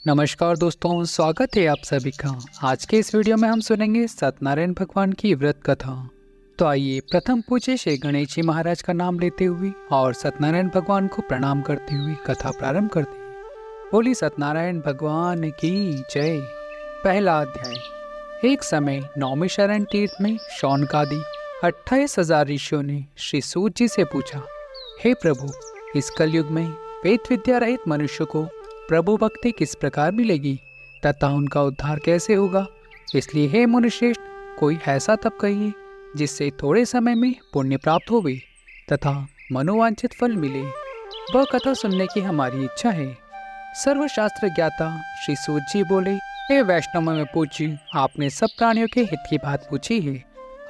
नमस्कार दोस्तों, स्वागत है आप सभी का। आज के इस वीडियो में हम सुनेंगे सत्यनारायण भगवान की व्रत कथा। तो आइए प्रथम पूज्य श्री गणेश जी महाराज का नाम लेते हुए और सत्यनारायण भगवान को प्रणाम करते हुए कथा प्रारंभ करते हैं। बोली सत्यनारायण भगवान की जय। पहला अध्याय। एक समय नौमी शरण तीर्थ में शौनकादि 28,000 ऋषियों ने श्री सूत जी से पूछा, हे प्रभु, इस कलयुग में वेद विद्या रहित मनुष्य को प्रभु भक्ति किस प्रकार मिलेगी तथा उनका उद्धार कैसे होगा। इसलिए हे मुनिश्रेष्ठ, कोई ऐसा तप कहिए जिससे थोड़े समय में पुण्य प्राप्त होवे तथा मनोवांछित फल मिले। वह कथा सुनने की हमारी इच्छा है। सर्वशास्त्र ज्ञाता श्री सूत जी बोले, हे वैष्णव में पूज्य, आपने सब प्राणियों के हित की बात पूछी है।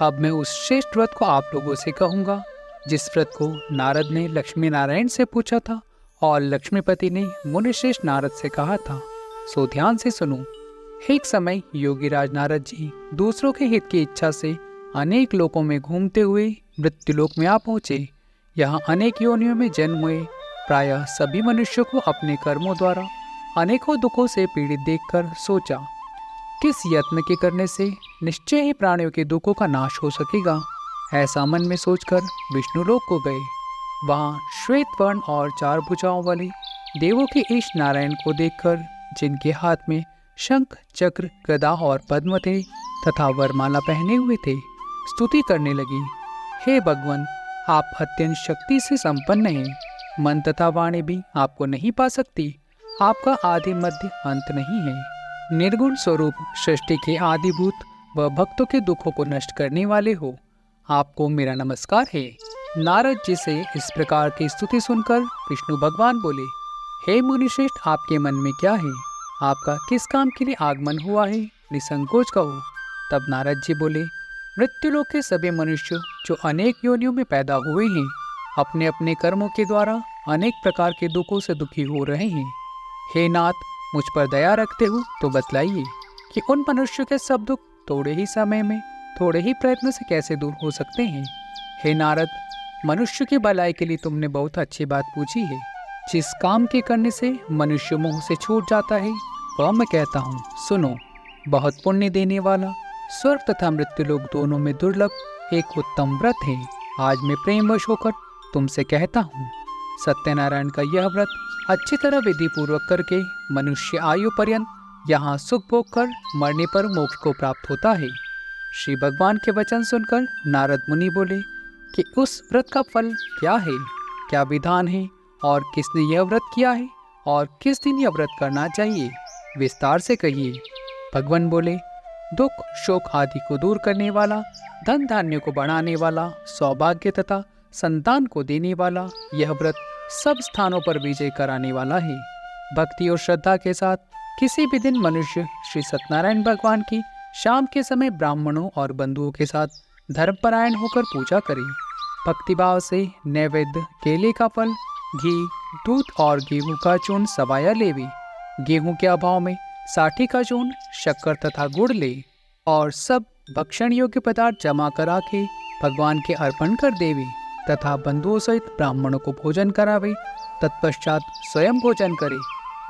अब मैं उस श्रेष्ठ व्रत को आप लोगों से कहूँगा जिस व्रत को नारद ने लक्ष्मी नारायण से पूछा था और लक्ष्मीपति ने मुनिश्रेष्ठ नारद से कहा था। सो ध्यान से सुनो। एक समय योगीराज नारद जी दूसरों के हित की इच्छा से अनेक लोकों में घूमते हुए मृत्युलोक में आ पहुँचे। यहाँ अनेक योनियों में जन्म हुए प्रायः सभी मनुष्यों को अपने कर्मों द्वारा अनेकों दुखों से पीड़ित देखकर सोचा, किस यत्न के करने से निश्चय ही प्राणियों के दुखों का नाश हो सकेगा। ऐसा मन में सोचकर विष्णुलोक को गए। वहाँ श्वेत वर्ण और 4 भुजाओं वाले देवों के ईश नारायण को देखकर, जिनके हाथ में शंख, चक्र, गदा और पद्म थे तथा वरमाला पहने हुए थे, स्तुति करने लगी। हे भगवान, आप अत्यंत शक्ति से संपन्न हैं। मन तथा वाणी भी आपको नहीं पा सकती। आपका आदि मध्य अंत नहीं है। निर्गुण स्वरूप सृष्टि के आदिभूत व भक्तों के दुखों को नष्ट करने वाले हो। आपको मेरा नमस्कार है। नारद जी से इस प्रकार की स्तुति सुनकर विष्णु भगवान बोले, हे मुनिश्रेष्ठ, आपके मन में क्या है? आपका किस काम के लिए आगमन हुआ है? निसंकोच कहो। तब नारद जी बोले, मृत्युलोक के सभी मनुष्य जो अनेक योनियों में पैदा हुए हैं, अपने अपने कर्मों के द्वारा अनेक प्रकार के दुखों से दुखी हो रहे हैं। हे नाथ, मुझ पर दया रखते हो तो बतलाइए कि उन मनुष्यों के सब दुख थोड़े ही समय में, थोड़े ही प्रयत्न से कैसे दूर हो सकते हैं। हे नारद, मनुष्य की भलाई के लिए तुमने बहुत अच्छी बात पूछी है। जिस काम के करने से मनुष्य मोह से छूट जाता है, वह मैं कहता हूँ, सुनो। बहुत पुण्य देने वाला, स्वर्ग तथा मृत्युलोक दोनों में दुर्लभ एक उत्तम व्रत है। आज मैं प्रेमवश होकर तुमसे कहता हूँ, सत्यनारायण का यह व्रत अच्छी तरह विधि पूर्वक करके मनुष्य आयु पर्यंत यहाँ सुख भोग कर मरने पर मोक्ष को प्राप्त होता है। श्री भगवान के वचन सुनकर नारद मुनि बोले कि उस व्रत का फल क्या है, क्या विधान है और किसने यह व्रत किया है और किस दिन यह व्रत करना चाहिए, विस्तार से कहिए। भगवान बोले, दुख शोक आदि को दूर करने वाला, धन धान्य को बढ़ाने वाला, सौभाग्य तथा संतान को देने वाला यह व्रत सब स्थानों पर विजय कराने वाला है। भक्ति और श्रद्धा के साथ किसी भी दिन मनुष्य श्री सत्यनारायण भगवान की शाम के समय ब्राह्मणों और बंधुओं के साथ धर्मपरायण होकर पूजा करे। भक्तिभाव से नैवेद्य केले का फल, घी, दूध और गेहूं का चूर्ण सवाया लेवे। गेहूं के अभाव में साठी का चूर्ण, शक्कर तथा गुड़ ले और सब भक्षण योग्य पदार्थ जमा करा के भगवान के अर्पण कर देवे तथा बंधुओं सहित ब्राह्मणों को भोजन करावे। तत्पश्चात स्वयं भोजन करे।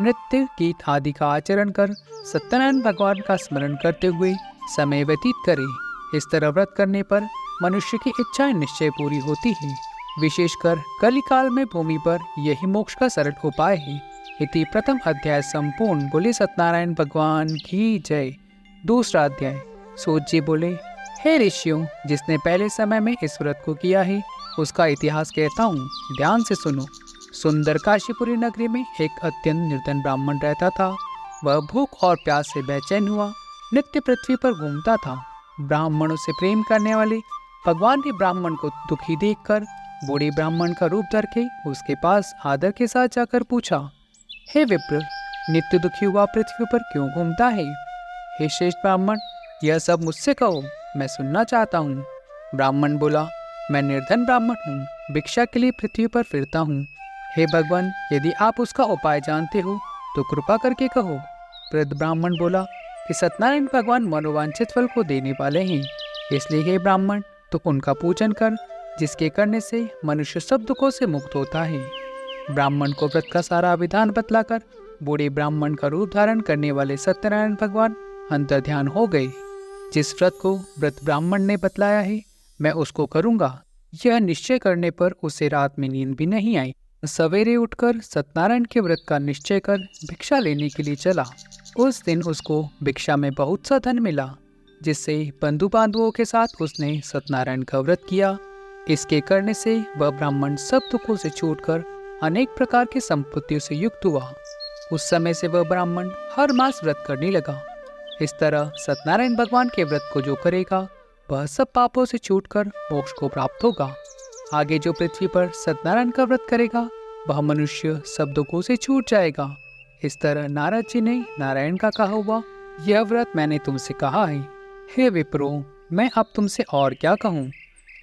नृत्य गीत आदि का आचरण कर सत्यनारायण भगवान का स्मरण करते हुए समय व्यतीत करे। इस तरह व्रत करने पर मनुष्य की इच्छाएं निश्चय पूरी होती है। विशेषकर कलिकाल में भूमि पर यही मोक्ष का सरल उपाय है। इति प्रथम अध्याय संपूर्ण। बोले सत्यनारायण भगवान की जय। दूसरा अध्याय। सूत जी बोले, हे ऋषियों, जिसने पहले समय में इस व्रत को किया है उसका इतिहास कहता हूँ, ध्यान से सुनो। सुंदर काशीपुरी नगरी में एक अत्यंत निर्धन ब्राह्मण रहता था। वह भूख और प्यास से बेचैन हुआ नित्य पृथ्वी पर घूमता था। ब्राह्मणों से प्रेम करने वाले भगवान ने ब्राह्मण को दुखी देखकर बूढ़े ब्राह्मण का रूप धर के उसके पास आदर के साथ जाकर पूछा, हे विप्र, नित्य दुखी हुआ पृथ्वी पर क्यों घूमता है? हे श्रेष्ठ ब्राह्मण, यह सब मुझसे कहो, मैं सुनना चाहता हूँ। ब्राह्मण बोला, मैं निर्धन ब्राह्मण हूँ, भिक्षा के लिए पृथ्वी पर फिरता हूँ। हे भगवान, यदि आप उसका उपाय जानते हो तो कृपा करके कहो। वृद्ध ब्राह्मण बोला कि सत्यनारायण भगवान मनोवांछित फल को देने वाले हैं, इसलिए हे ब्राह्मण, तो उनका पूजन कर, जिसके करने से मनुष्य सब दुखों से मुक्त होता है। ब्राह्मण को व्रत का सारा विधान बतलाकर बूढ़े ब्राह्मण का रूप धारण करने वाले सत्यनारायण भगवान अंतर्ध्यान हो गए। जिस व्रत को व्रत ब्राह्मण ने बतलाया है मैं उसको करूंगा, यह निश्चय करने पर उसे रात में नींद भी नहीं आई। सवेरे उठकर सत्यनारायण के व्रत का निश्चय कर भिक्षा लेने के लिए चला। उस दिन उसको भिक्षा में बहुत सा धन मिला, जिससे बंधु बांधवों के साथ उसने सत्यनारायण का व्रत किया। इसके करने से वह ब्राह्मण सब दुखों से छूटकर अनेक प्रकार की संपत्तियों से युक्त हुआ। उस समय से वह ब्राह्मण हर मास व्रत करने लगा। इस तरह सत्यनारायण भगवान के व्रत को जो करेगा वह सब पापों से छूटकर मोक्ष को प्राप्त होगा। आगे जो पृथ्वी पर सत्यनारायण का व्रत करेगा वह मनुष्य सब दुखों से छूट जाएगा। इस तरह नारद जी ने नारायण का कहा हुआ यह व्रत मैंने तुमसे कहा है। हे विप्रो, मैं अब तुमसे और क्या कहूँ।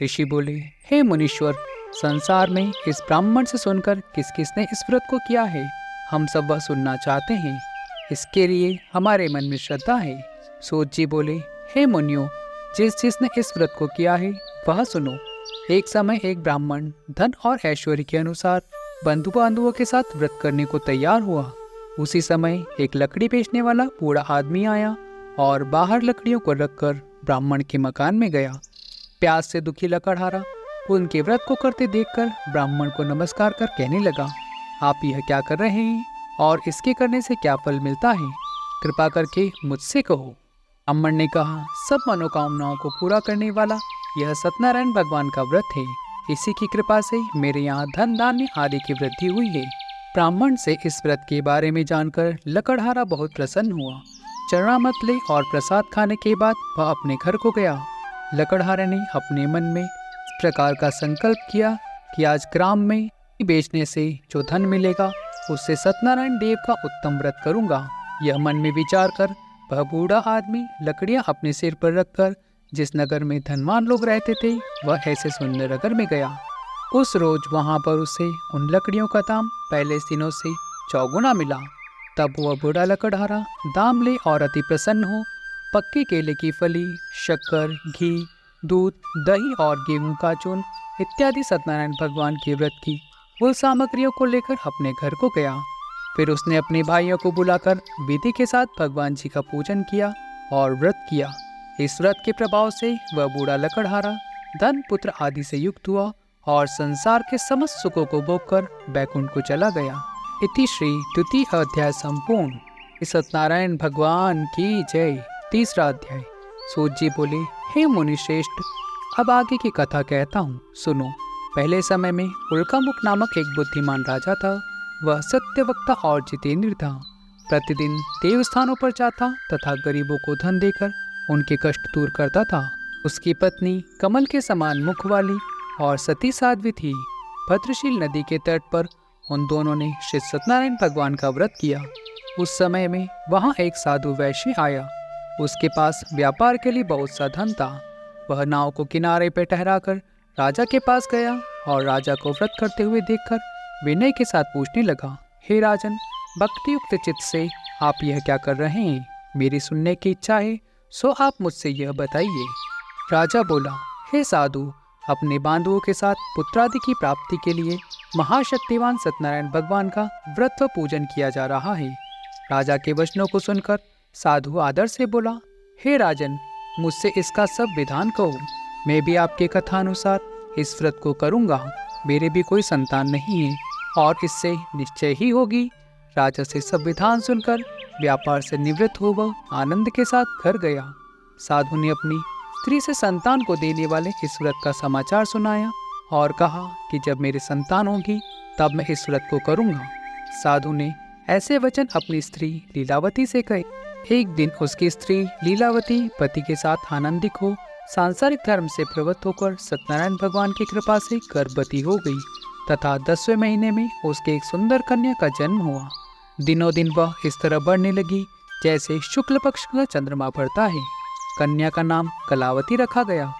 ऋषि बोले, हे मुनीश्वर, संसार में इस ब्राह्मण से सुनकर किस किसने इस व्रत को किया है, हम सब वह सुनना चाहते हैं। इसके लिए हमारे मन में श्रद्धा है। सूत जी बोले, हे मुनियों, जिसने इस व्रत को किया है वह सुनो। एक समय एक ब्राह्मण धन और ऐश्वर्य के अनुसार बंधु बांधवों के साथ व्रत करने को तैयार हुआ। उसी समय एक लकड़ी बेचने वाला बूढ़ा आदमी आया और बाहर लकड़ियों को रखकर ब्राह्मण के मकान में गया। प्यास से दुखी लकड़हारा उनके व्रत को करते देखकर ब्राह्मण को नमस्कार कर कहने लगा, आप यह क्या कर रहे हैं और इसके करने से क्या फल मिलता है, कृपा करके मुझसे कहो। ब्राह्मण ने कहा, सब मनोकामनाओं को पूरा करने वाला यह सत्यनारायण भगवान का व्रत है। इसी की कृपा से मेरे यहाँ धन धान्य आदि की वृद्धि हुई है। ब्राह्मण से इस व्रत के बारे में जानकर लकड़हारा बहुत प्रसन्न हुआ। चरणामृत ले और प्रसाद खाने के बाद वह अपने घर को गया। लकड़हारे ने अपने मन में इस प्रकार का संकल्प किया कि आज ग्राम में बेचने से जो धन मिलेगा उससे सत्यनारायण देव का उत्तम व्रत करूंगा। यह मन में विचार कर वह बूढ़ा आदमी लकड़ियां अपने सिर पर रखकर जिस नगर में धनवान लोग रहते थे वह ऐसे सुंदर नगर में गया। उस रोज वहां पर उसे उन लकड़ियों का दाम पहले दिनों से चौगुना मिला। तब वह बूढ़ा लकड़हारा दाम ले और अति प्रसन्न हो पक्के केले की फली, शक्कर, घी, दूध, दही और गेहूं का चूर्ण इत्यादि सत्यनारायण भगवान के व्रत की वो सामग्रियों को लेकर अपने घर को गया। फिर उसने अपने भाइयों को बुलाकर विधि के साथ भगवान जी का पूजन किया और व्रत किया। इस व्रत के प्रभाव से वह बूढ़ा लकड़हारा धन पुत्र आदि से युक्त हुआ और संसार के समस्त सुखों को भोगकर बैकुंठ को चला गया। इति श्री द्वितीय अध्याय संपूर्ण। सत्यनारायण भगवान की जय। तीसरा अध्याय। सूत जी बोले, हे मुनि श्रेष्ठ, अब आगे की कथा कहता हूँ, सुनो। पहले समय में उल्कामुख नामक एक बुद्धिमान राजा था। वह सत्यवक्ता और जितेंद्र था। प्रतिदिन देवस्थानों पर जाता तथा गरीबों को धन देकर उनके कष्ट दूर करता था। उसकी पत्नी कमल के समान मुख वाली और सती साध्वी थी। भद्रशील नदी के तट पर उन दोनों ने श्री सत्यनारायण भगवान का व्रत किया। उस समय में वहाँ एक साधु वैश्य आया। उसके पास व्यापार के लिए बहुत सा धन था। वह नाव को किनारे पर ठहराकर राजा के पास गया और राजा को व्रत करते हुए देखकर विनय के साथ पूछने लगा, हे राजन, भक्तियुक्त चित्त से आप यह क्या कर रहे हैं? मेरी सुनने की इच्छा है, सो आप मुझसे यह बताइए। राजा बोला, हे साधु, अपने बांधुओं के साथ पुत्रादि की प्राप्ति के लिए महाशक्तिवान सत्यनारायण भगवान का व्रत व पूजन किया जा रहा है। राजा के वचनों को सुनकर साधु आदर से बोला, हे राजन, मुझसे इसका सब विधान कहो। मैं भी आपके कथानुसार इस व्रत को करूँगा। मेरे भी कोई संतान नहीं है और इससे निश्चय ही होगी। राजा से सब विधान सुनकर व्यापार से निवृत्त हो वह आनंद के साथ घर गया। साधु ने अपनी स्त्री से संतान को देने वाले इस व्रत का समाचार सुनाया और कहा कि जब मेरी संतान होगी तब मैं इस व्रत को करूँगा। साधु ने ऐसे वचन अपनी स्त्री लीलावती से कहे। एक दिन उसकी स्त्री लीलावती पति के साथ आनंदित हो सांसारिक धर्म से प्रवृत्त होकर सत्यनारायण भगवान की कृपा से गर्भवती हो गई तथा 10वें महीने में उसके एक सुंदर कन्या का जन्म हुआ। दिनों दिन वह इस तरह बढ़ने लगी जैसे शुक्ल पक्ष का चंद्रमा बढ़ता है। कन्या का नाम कलावती रखा गया।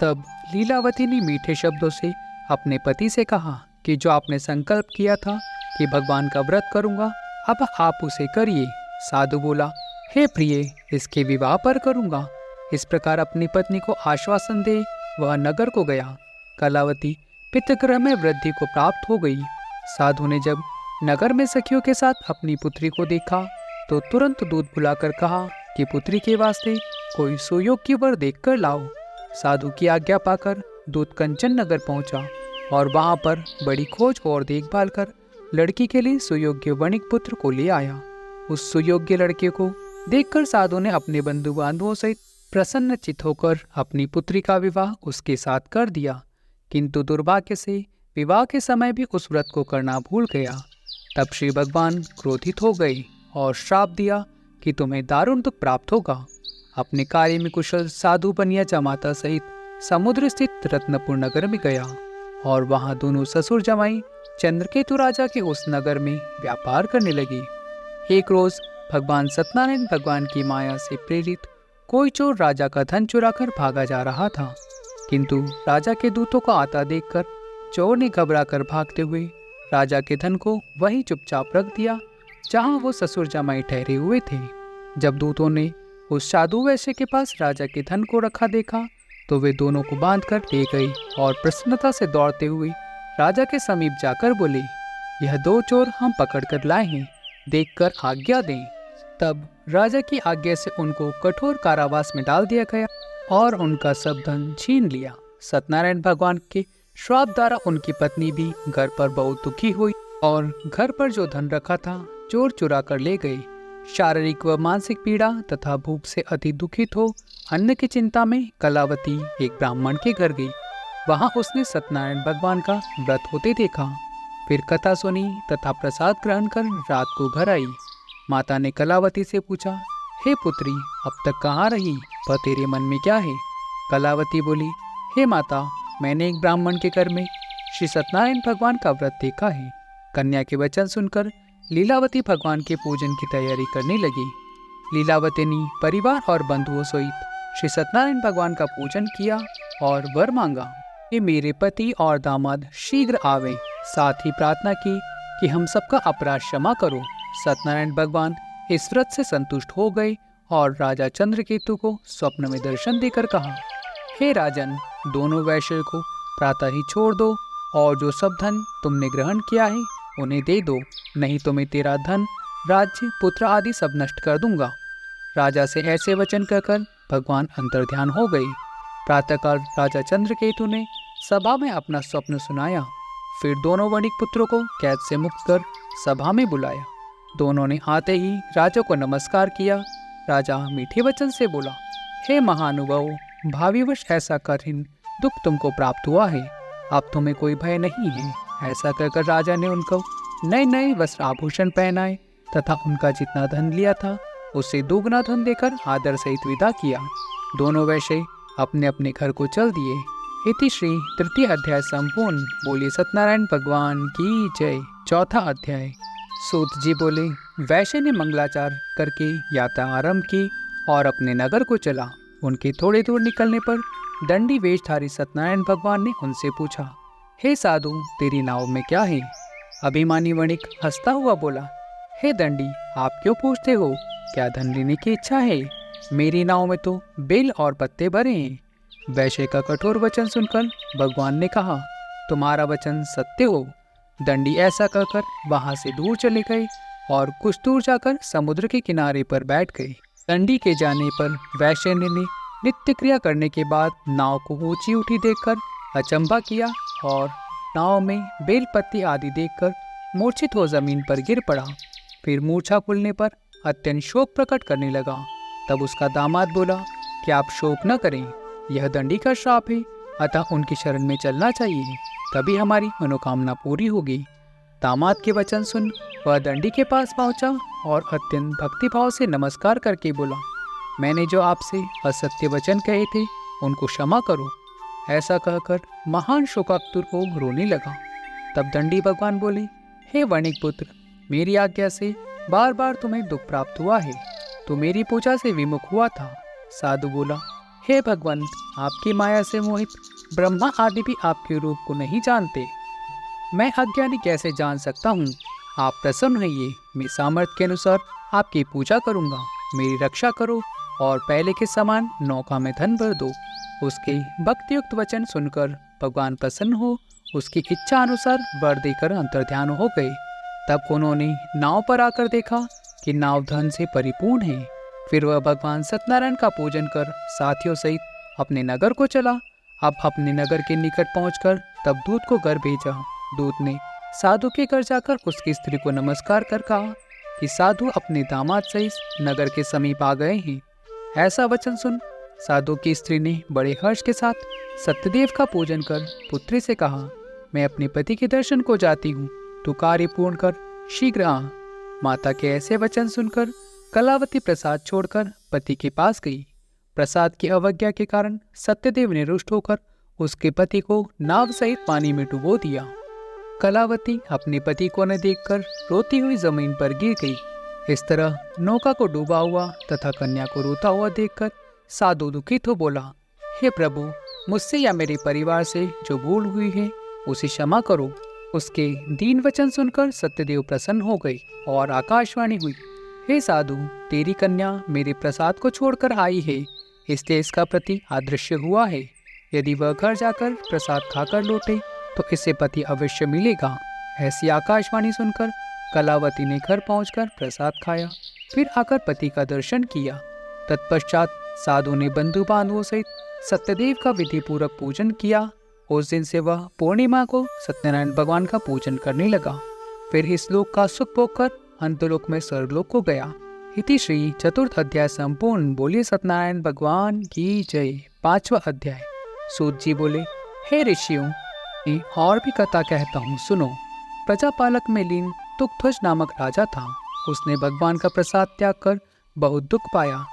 तब लीलावती ने मीठे शब्दों से अपने पति से कहा कि जो आपने संकल्प किया था कि भगवान का व्रत करूंगा, अब आप उसे करिए। साधु बोला, हे प्रिय, इसके विवाह पर करूंगा। इस प्रकार अपनी पत्नी को आश्वासन दे वह नगर को गया। कलावती पितृगृह में वृद्धि को प्राप्त हो गई। साधु ने जब नगर में सखियों के साथ अपनी पुत्री को देखा तो तुरंत दूध बुलाकर कहा कि पुत्री के वास्ते कोई सुयोग्य वर देखकर लाओ। साधु की आज्ञा पाकर दूत कंचन नगर पहुंचा और वहां पर बड़ी खोज और देखभाल कर लड़की के लिए सुयोग्य वणिक पुत्र को ले आया। उस सुयोग्य लड़के को देखकर साधु ने अपने बंधु बांधवों सहित प्रसन्नचित्त होकर अपनी पुत्री का विवाह उसके साथ कर दिया, किंतु दुर्भाग्य से विवाह के समय भी उस व्रत को करना भूल गया। तब श्री भगवान क्रोधित हो गए और श्राप दिया कि तुम्हें दारुण दुख प्राप्त होगा। अपने कार्य में कुशल साधु बनिया जमाता सहित समुद्र स्थित रत्नपुर नगर में गया और वहां दोनों ससुर जमाई चंद्रकेतु राजा के उस नगर में व्यापार करने लगे। एक रोज भगवान सत्यनारायण भगवान की माया से प्रेरित कोई चोर राजा का धन चुराकर भागा जा रहा था, किंतु राजा के दूतों को आता देखकर चोर ने घबराकर भागते हुए राजा के धन को वहीं चुपचाप रख दिया जहां वो ससुर जमाई ठहरे हुए थे। जब दूतों ने उस साधु वैश्य के पास राजा के धन को रखा देखा तो वे दोनों को बांधकर ले गए और प्रसन्नता से दौड़ते हुए राजा के समीप जाकर बोले, यह दो चोर हम पकड़ कर लाए हैं, देखकर आज्ञा दें। तब राजा की आज्ञा से उनको कठोर कारावास में डाल दिया गया और उनका सब धन छीन लिया। सत्यनारायण भगवान के श्राप द्वारा उनकी पत्नी भी घर पर बहुत दुखी हुई और घर पर जो धन रखा था चोर चुरा कर ले गए। शारीरिक व मानसिक पीड़ा तथा भूख से अति दुखित हो अन्न की चिंता में कलावती एक ब्राह्मण के घर गई। वहां उसने सत्यनारायण भगवान का व्रत होते देखा। फिर कथा सुनी तथा प्रसाद ग्रहण कर रात को घर आई। माता ने कलावती से पूछा, हे पुत्री, अब तक कहाँ रही, वह तेरे मन में क्या है? कलावती बोली, हे माता, मैंने एक ब्राह्मण के घर में श्री सत्यनारायण भगवान का व्रत देखा है। कन्या के वचन सुनकर लीलावती भगवान के पूजन की तैयारी करने लगी। लीलावती ने परिवार और बंधुओं सहित श्री सत्यनारायण भगवान का पूजन किया और वर मांगा कि मेरे पति और दामाद शीघ्र आवे। साथ ही प्रार्थना की कि हम सबका अपराध क्षमा करो। सत्यनारायण भगवान इस व्रत से संतुष्ट हो गए और राजा चंद्रकेतु को स्वप्न में दर्शन देकर कहा, हे राजन, दोनों वैश्य को प्रातः ही छोड़ दो और जो सब धन तुमने ग्रहण किया है उन्हें दे दो, नहीं तो मैं तेरा धन, राज्य, पुत्र आदि सब नष्ट कर दूंगा। राजा से ऐसे वचन कहकर भगवान अंतर्ध्यान हो गए। प्रातःकाल राजा चंद्रकेतु ने सभा में अपना स्वप्न सुनाया। फिर दोनों वणिक पुत्रों को कैद से मुक्त कर सभा में बुलाया। दोनों ने आते ही राजा को नमस्कार किया। राजा मीठे वचन से बोला, हे महानुभाव, भाविवश ऐसा कठिन दुख तुमको प्राप्त हुआ है, अब तुम्हें कोई भय नहीं है। ऐसा कहकर राजा ने उनको नए नए वस्त्र आभूषण पहनाए तथा उनका जितना धन लिया था उससे दोगुना धन देकर आदर सहित विदा किया। दोनों वैश्य अपने अपने घर को चल दिए। इति श्री तृतीय अध्याय संपूर्ण। बोले सत्यनारायण भगवान की जय। चौथा अध्याय। सूत जी बोले, वैश्य ने मंगलाचार करके यात्रा आरंभ की और अपने नगर को चला। उनके थोड़े दूर निकलने पर दंडी वेशधारी सत्यनारायण भगवान ने उनसे पूछा, हे साधु, तेरी नाव में क्या है? अभिमानी वणिक हंसता हुआ बोला, हे दंडी, आप क्यों पूछते हो? क्या धन लेने की इच्छा है? मेरी नाव में तो बेल और पत्ते भरे हैं। वैश्य का कठोर वचन सुनकर भगवान ने कहा, तुम्हारा वचन सत्य हो। दंडी ऐसा कहकर वहां से दूर चले गए और कुछ दूर जाकर समुद्र के किनारे पर बैठ गए। दंडी के जाने पर वैश्य ने नित्य क्रिया करने के बाद नाव को ऊंची उठी देखकर अचंभा किया और नाव में बेल पत्ती आदि देखकर मूर्छित हो जमीन पर गिर पड़ा। फिर मूर्छा खुलने पर अत्यंत शोक प्रकट करने लगा। तब उसका दामाद बोला कि आप शोक न करें, यह दंडी का श्राप है, अतः उनकी शरण में चलना चाहिए, तभी हमारी मनोकामना पूरी होगी। दामाद के वचन सुन वह दंडी के पास पहुंचा और अत्यंत भक्तिभाव से नमस्कार करके बोला, मैंने जो आपसे असत्य वचन कहे थे उनको क्षमा करो। ऐसा कहकर महान शोकातुर को रोने लगा। तब दंडी भगवान बोले, हे वणिक पुत्र, मेरी आज्ञा से बार बार तुम्हें दुख प्राप्त हुआ है, तो मेरी पूजा से विमुख हुआ था। साधु बोला, हे भगवान, आपकी माया से मोहित ब्रह्मा आदि भी आपके रूप को नहीं जानते, मैं अज्ञानी कैसे जान सकता हूँ? आप प्रसन्न होइए, मैं सामर्थ्य के अनुसार आपकी पूजा करूँगा। मेरी रक्षा करो और पहले के समान नौका में धन भर दो। उसके भक्तियुक्त वचन सुनकर भगवान प्रसन्न हो उसकी इच्छा अनुसार वर देकर अंतर्ध्यान हो गए। तब उन्होंने नाव पर आकर देखा कि नाव धन से परिपूर्ण है। फिर वह भगवान सत्यनारायण का पूजन कर साथियों सहित अपने नगर को चला। अब अपने नगर के निकट पहुंचकर तब दूत को घर भेजा। दूत ने साधु के घर जाकर उसकी स्त्री को नमस्कार कर कहा कि साधु अपने दामाद सहित नगर के समीप आ गए हैं। ऐसा वचन सुन साधु की स्त्री ने बड़े हर्ष के साथ सत्यदेव का पूजन कर पुत्री से कहा, मैं अपने पति के दर्शन को जाती हूँ, तू कार्य पूर्ण कर शीघ्र आ। माता के ऐसे वचन सुनकर कलावती प्रसाद छोड़कर पति के पास गई। प्रसाद की अवज्ञा के कारण सत्यदेव ने रुष्ट होकर उसके पति को नाव सहित पानी में डुबो दिया। कलावती अपने पति को न देखकर रोती हुई जमीन पर गिर गई। इस तरह नौका को डूबा हुआ तथा कन्या को रोता हुआ देखकर साधु दुखित हो बोला, हे प्रभु, मुझसे या मेरे परिवार से जो भूल हुई है उसे क्षमा करो। उसके दीन वचन सुनकर सत्यदेव प्रसन्न हो गए और आकाशवाणी हुई, हे साधु, तेरी कन्या मेरे प्रसाद को छोड़कर आई है, इसलिए इसका प्रति अदृश्य हुआ है। यदि वह घर जाकर प्रसाद खाकर लौटे तो इसे पति अवश्य मिलेगा। ऐसी आकाशवाणी सुनकर कलावती ने घर पहुंचकर प्रसाद खाया, फिर आकर पति का दर्शन किया। तत्पश्चात साधु ने बंधु बांधवों सहित सत्यदेव का विधि पूर्वक पूजन किया। उस दिन से वह पूर्णिमा को सत्यनारायण भगवान का पूजन करने लगा। फिर इस लोक का सुख भोगकर अंतलोक में स्वर्गलोक को गया। इति श्री चतुर्थ अध्याय संपूर्ण। बोलिए सत्यनारायण भगवान की जय। 5वां अध्याय। सूत जी बोले, हे ऋषियों, और भी कथा कहता हूँ, सुनो। प्रजापालक में लीन तुक्ध्वज नामक राजा था। उसने भगवान का प्रसाद त्याग कर बहुत दुख पाया।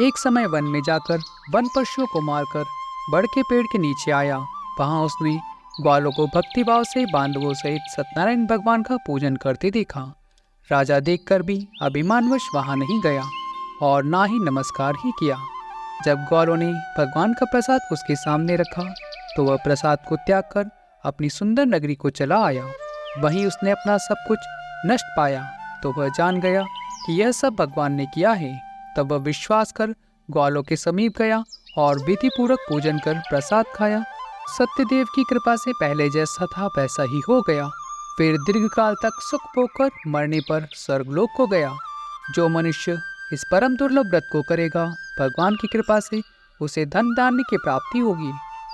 एक समय वन में जाकर वन पशुओं को मारकर बड़ के पेड़ के नीचे आया। वहां उसने ग्वालों को भक्तिभाव से बांधवों सहित सत्यनारायण भगवान का पूजन करते देखा। राजा देखकर भी अभिमानवश वहां नहीं गया और ना ही नमस्कार ही किया। जब ग्वालों ने भगवान का प्रसाद उसके सामने रखा तो वह प्रसाद को त्याग कर अपनी सुंदर नगरी को चला आया। वहीं उसने अपना सब कुछ नष्ट पाया तो वह जान गया कि यह सब भगवान ने किया है। तब वह विश्वास कर ग्वालों के समीप गया और विधि पूर्वक पूजन कर प्रसाद खाया। सत्यदेव की कृपा से पहले जैसा था वैसा ही हो गया। फिर दीर्घकाल तक सुख भोगकर मरने पर स्वर्गलोक को गया। जो मनुष्य इस परम दुर्लभ व्रत को करेगा, भगवान की कृपा से उसे धन धान्य की प्राप्ति होगी।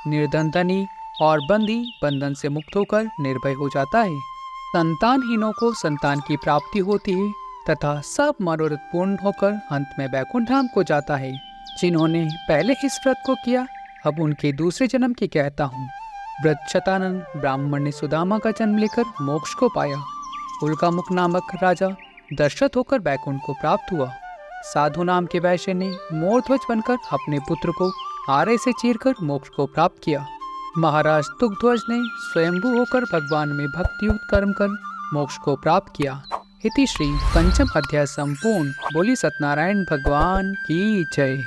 निर्धन धनी और बंदी बंधन से मुक्त होकर निर्भय हो जाता है। संतानहीनों को संतान की प्राप्ति होती है तथा सब मनोरथ पूर्ण होकर अंत में वैकुंठ धाम को जाता है। जिन्होंने पहले इस व्रत को किया, अब उनके दूसरे जन्म की कहता हूँ। व्रत शतानंद ब्राह्मण ने सुदामा का जन्म लेकर मोक्ष को पाया। उल्कामुख नामक राजा दशरथ होकर वैकुंठ को प्राप्त हुआ। साधु नाम के वैश्य ने मोरध्वज बनकर अपने पुत्र को आरे से चीरकर मोक्ष को प्राप्त किया। महाराज तुक्ध्वज ने स्वयंभू होकर भगवान में भक्तियुक्त कर्म कर मोक्ष को प्राप्त किया। इति श्री पंचम अध्याय संपूर्ण। बोली सत्यनारायण भगवान की जय।